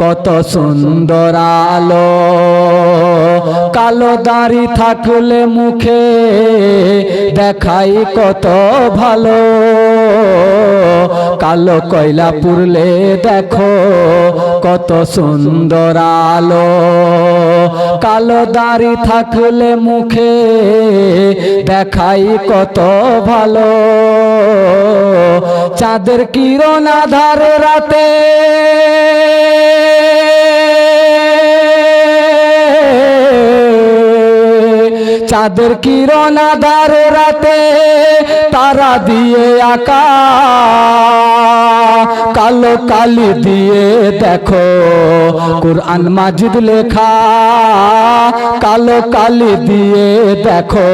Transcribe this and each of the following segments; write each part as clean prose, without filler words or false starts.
কত সুন্দর আলো, কালো দাড়ি থাকলে মুখে দেখাই কত ভালো, কালো কয়লা পুড়লে দেখো কত সুন্দর আলো, কালো দাড়ি থাকলে মুখে দেখাই কত ভালো, চাঁদের কিরণ আধার রাতে চাঁদের কিরণ আধার রাতে তারা দিয়ে আঁকা, কালো কালি দিয়ে দেখো কুরআন মাজিদ লেখা, কালো কালি দিয়ে দেখো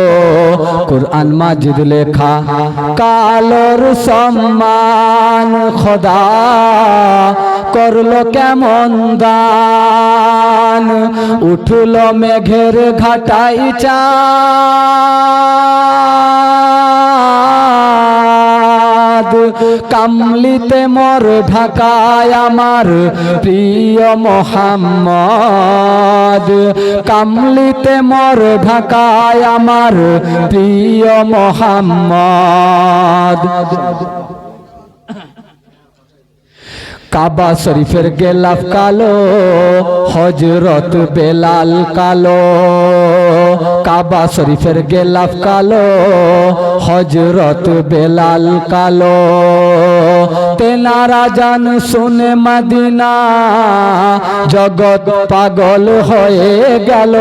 কুরআন মাজিদ লেখা। কালোর সম্মান খোদা করলো কেমন দান, উঠলো মেঘের ঘাটাই চাঁদ, কামলিতে মোর ঢাকায় আমার প্রিয় মোহাম্মদ, কামলিতে মোর ঢাকায় আমার প্রিয় মোহাম্মদ। কাবা শরীফের গেলাফ কালো, হযরত বেলাল কালো, কাবা শরীফের গেলাফ কালো, হযরত বেলাল কালো, তেনারা জান শুনে মদিনা জগৎ পাগল হয়ে গেল,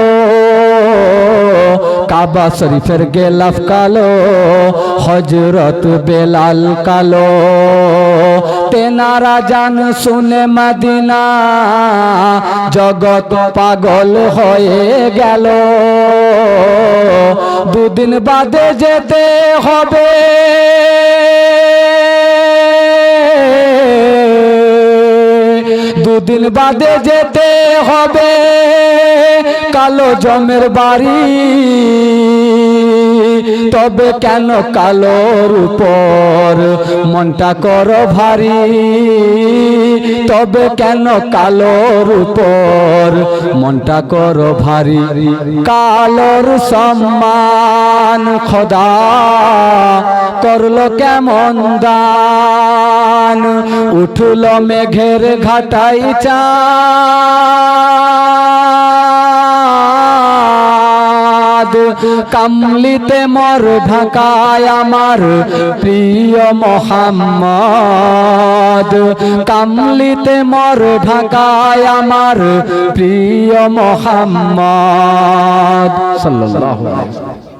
কাবা শরীফের গেলাফ কালো, হযরত বেলাল কালো, তেনারা জান শুনে মদিনা জগৎ পাগল হয়ে গেল, দুদিন বাদে যেতে হবে দুদিন বাদে যেতে হবে কালো জমের বাড়ি, তবে কেন কালোর উপর মনটা করো ভারী, তবে কেন কালোর উপর মনটা করো ভারী, কালোর সম্মান খোদা করলো কেমন দান, উঠলো মেঘের ঘাটাই চাঁদ, কামলিতে মোর ঢাকায় আমার প্রিয় মোহাম্মদ, কামলিতে মোর ঢাকায় আমার প্রিয় মোহাম্মদ সাল্লাল্লাহু আলাইহি ওয়াসাল্লাম।